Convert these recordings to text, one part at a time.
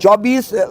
24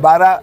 10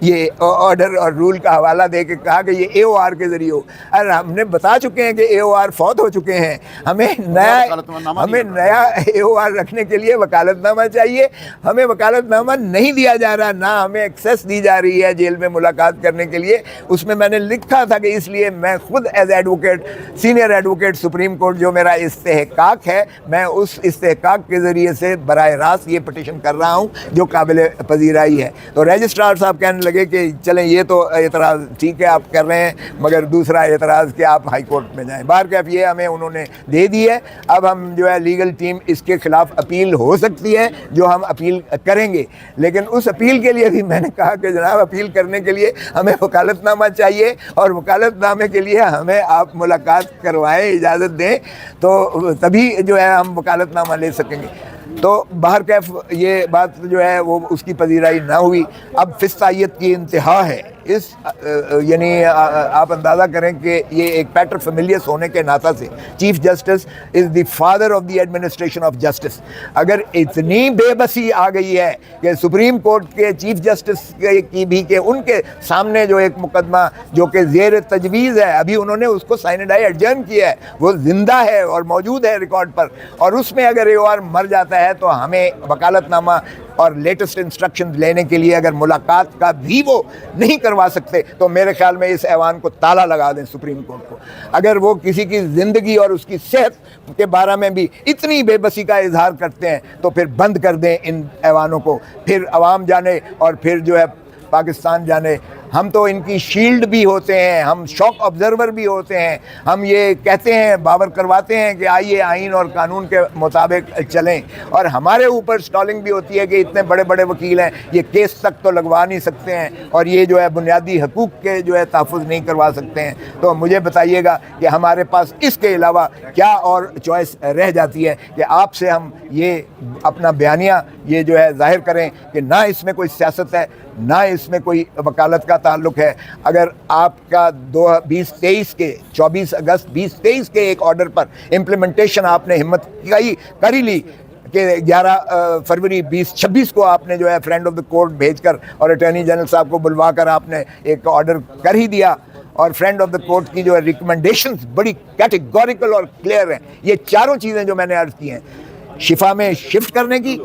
یہ آرڈر اور رول کا حوالہ دے کے کہا کہ یہ AOR کے ذریعے ہو. اور ہم نے بتا چکے ہیں کہ AOR فوت ہو چکے ہیں. ہمیں نیا AOR رکھنے کے لیے وکالت نامہ چاہیے. ہمیں وکالت نامہ نہیں دیا جا رہا, نہ ہمیں ایکسیس دی جا رہی ہے جیل میں ملاقات کرنے کے لیے. اس میں میں نے لکھا تھا کہ اس لیے میں خود as advocate, senior advocate supreme court, جو میرا استحقاق ہے, میں اس استحقاق کے ذریعے سے براہ راست یہ پٹیشن کر رہا ہوں جو قابل پذیرائی ہے. تو رجسٹرار صاحب کہنے لگے کہ چلیں یہ تو اعتراض ٹھیک ہے آپ کر رہے ہیں, مگر دوسرا اعتراض کہ آپ ہائی کورٹ میں جائیں. بہرکیف یہ ہمیں انہوں نے دے دی ہے. اب ہم جو ہے لیگل ٹیم اس کے خلاف اپیل ہو سکتی ہے, جو ہم اپیل کریں گے. لیکن اس اپیل کے لیے بھی میں نے کہا کہ جناب اپیل کرنے کے لیے ہمیں وکالت نامہ چاہیے, اور وکالت نامے کے لیے ہمیں آپ ملاقات کروائیں, اجازت دیں, تو تبھی جو ہے ہم وکالت نامہ لے سکیں گے. تو بہرکیف یہ بات جو ہے وہ اس کی پذیرائی نہ ہوئی. اب فسطائیت کی انتہا ہے. یعنی آپ اندازہ کریں کہ یہ ایک پیٹر فیملیس ہونے کے ناطے سے chief justice is the father of the administration of justice. اگر اتنی بے بسی آ گئی ہے کہ سپریم کورٹ کے چیف جسٹس کی بھی کہ ان کے سامنے جو ایک مقدمہ جو کہ زیر تجویز ہے, ابھی انہوں نے اس کو سائنڈائی ایڈجرن کیا ہے, وہ زندہ ہے اور موجود ہے ریکارڈ پر, اور اس میں اگر AOR مر جاتا ہے تو ہمیں وکالت نامہ اور لیٹسٹ انسٹرکشن لینے کے لیے اگر ملاقات کا بھی وہ نہیں کروا سکتے تو میرے خیال میں اس ایوان کو تالا لگا دیں سپریم کورٹ کو. اگر وہ کسی کی زندگی اور اس کی صحت کے بارے میں بھی اتنی بے بسی کا اظہار کرتے ہیں تو پھر بند کر دیں ان ایوانوں کو. پھر عوام جانے اور پھر جو ہے پاکستان جانے. ہم تو ان کی شیلڈ بھی ہوتے ہیں, ہم شاک آبزرور بھی ہوتے ہیں, ہم یہ کہتے ہیں, باور کرواتے ہیں کہ آئیے آئین اور قانون کے مطابق چلیں, اور ہمارے اوپر سٹالنگ بھی ہوتی ہے کہ اتنے بڑے بڑے وکیل ہیں, یہ کیس تک تو لگوا نہیں سکتے ہیں, اور یہ جو ہے بنیادی حقوق کے جو ہے تحفظ نہیں کروا سکتے ہیں. تو مجھے بتائیے گا کہ ہمارے پاس اس کے علاوہ کیا اور چوائس رہ جاتی ہے کہ آپ سے ہم یہ اپنا بیانیہ یہ جو ہے ظاہر کریں کہ نہ اس میں کوئی سیاست ہے, نہ اس میں کوئی وکالت کا تعلق ہے. اگر آپ کا 2023 کے 24 اگست 2023 کے ایک آرڈر پر امپلیمنٹیشن آپ نے ہمت کر ہی لی کہ 11 فروری 2026 کو آپ نے جو ہے فرینڈ آف دا کورٹ بھیج کر اور اٹارنی جنرل صاحب کو بلوا کر آپ نے ایک آرڈر کر ہی دیا, اور فرینڈ آف دا کورٹ کی جو ہے ریکمنڈیشنز بڑی کیٹیگوریکل اور کلیئر ہیں. یہ چاروں چیزیں جو میں نے عرض کی ہیں, شفا میں شفٹ کرنے کی,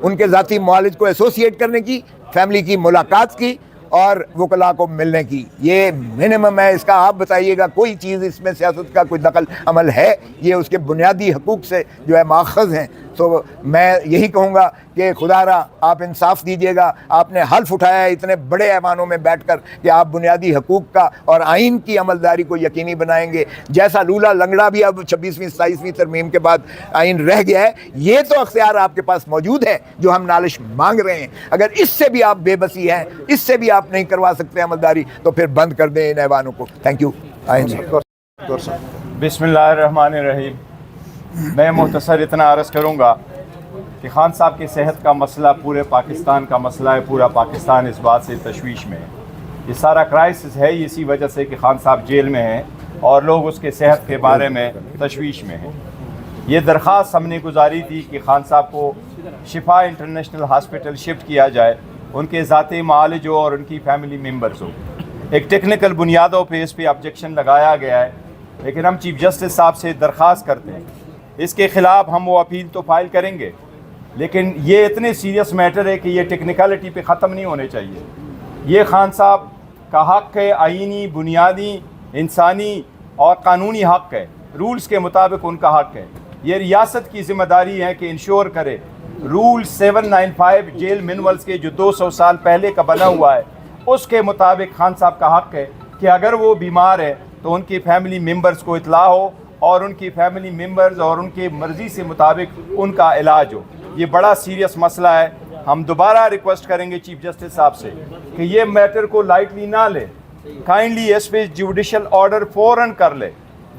ان کے ذاتی معالج کو ایسوسیٹ کرنے کی, فیملی کی ملاقات کی, اور وکلاء کو ملنے کی, یہ منیمم ہے. اس کا آپ بتائیے گا کوئی چیز اس میں سیاست کا کوئی دخل عمل ہے؟ یہ اس کے بنیادی حقوق سے جو ہے ماخذ ہیں. تو میں یہی کہوں گا کہ خدا را آپ انصاف دیجیے گا. آپ نے حلف اٹھایا ہے اتنے بڑے ایوانوں میں بیٹھ کر کہ آپ بنیادی حقوق کا اور آئین کی عملداری کو یقینی بنائیں گے. جیسا لولا لنگڑا بھی اب 26ویں 27ویں ترمیم کے بعد آئین رہ گیا ہے, یہ تو اختیار آپ کے پاس موجود ہے جو ہم نالش مانگ رہے ہیں. اگر اس سے بھی آپ بے بسی ہیں, اس سے بھی آپ نہیں کروا سکتے عملداری, تو پھر بند کر دیں ان ایوانوں کو. Thank you. بسم اللہ الرحمن الرحیم. میں مختصر اتنا عرض کروں گا کہ خان صاحب کی صحت کا مسئلہ پورے پاکستان کا مسئلہ ہے. پورا پاکستان اس بات سے تشویش میں ہے. یہ سارا کرائسس ہے اسی وجہ سے کہ خان صاحب جیل میں ہیں اور لوگ اس کے صحت کے بارے میں تشویش میں ہیں. یہ درخواست ہم نے گزاری تھی کہ خان صاحب کو شفا انٹرنیشنل ہاسپٹل شفٹ کیا جائے, ان کے ذاتی معالج ہو اور ان کی فیملی ممبرز ہو. ایک ٹیکنیکل بنیادوں پہ اس پہ آبجیکشن لگایا گیا ہے, لیکن ہم چیف جسٹس صاحب سے درخواست کرتے ہیں اس کے خلاف ہم وہ اپیل تو فائل کریں گے, لیکن یہ اتنے سیریس میٹر ہے کہ یہ ٹیکنیکلٹی پہ ختم نہیں ہونے چاہیے. یہ خان صاحب کا حق ہے, آئینی, بنیادی, انسانی اور قانونی حق ہے. رولز کے مطابق ان کا حق ہے. یہ ریاست کی ذمہ داری ہے کہ انشور کرے رول 795 جیل مینولز کے جو 200 سال پہلے کا بنا ہوا ہے اس کے مطابق خان صاحب کا حق ہے کہ اگر وہ بیمار ہے تو ان کی فیملی ممبرز کو اطلاع ہو اور ان کی فیملی ممبرز اور ان کی مرضی سے مطابق ان کا علاج ہو. یہ بڑا سیریس مسئلہ ہے. ہم دوبارہ ریکویسٹ کریں گے چیف جسٹس صاحب سے کہ یہ میٹر کو لائٹلی نہ لے, کائنڈلی اس پہ جوڈیشل آرڈر فوراً کر لے.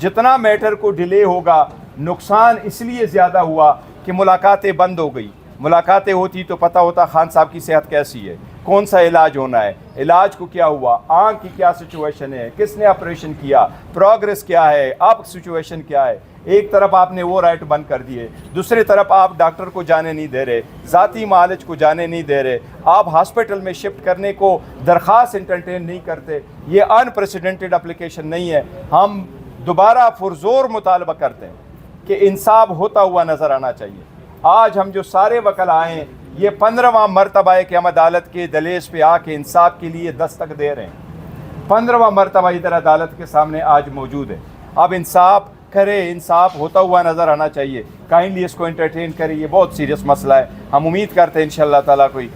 جتنا میٹر کو ڈیلے ہوگا نقصان اس لیے زیادہ ہوا کہ ملاقاتیں بند ہو گئی. ملاقاتیں ہوتی تو پتہ ہوتا خان صاحب کی صحت کیسی ہے. کون سا علاج ہونا ہے, علاج کو کیا ہوا, آنکھ کی کیا سچویشن ہے, کس نے آپریشن کیا, پروگریس کیا ہے, اب سچویشن کیا ہے. ایک طرف آپ نے وہ رائٹ بند کر دیے, دوسری طرف آپ ڈاکٹر کو جانے نہیں دے رہے, ذاتی معالج کو جانے نہیں دے رہے, آپ ہاسپٹل میں شفٹ کرنے کو درخواست انٹرٹین نہیں کرتے. یہ انپریسیڈنٹڈ اپلیکیشن نہیں ہے. ہم دوبارہ پرزور مطالبہ کرتے ہیں کہ انصاف ہوتا ہوا نظر آنا چاہیے. آج ہم جو سارے وکل آئے ہیں, یہ 15واں مرتبہ ہے کہ ہم عدالت کے دہلیز پہ آ کے انصاف کے لیے دستک دے رہے ہیں. 15واں مرتبہ ادھر عدالت کے سامنے آج موجود ہے. اب انصاف کرے, انصاف ہوتا ہوا نظر آنا چاہیے. کائنڈلی اس کو انٹرٹین کرے, یہ بہت سیریس مسئلہ ہے. ہم امید کرتے ہیں انشاءاللہ تعالیٰ کوئی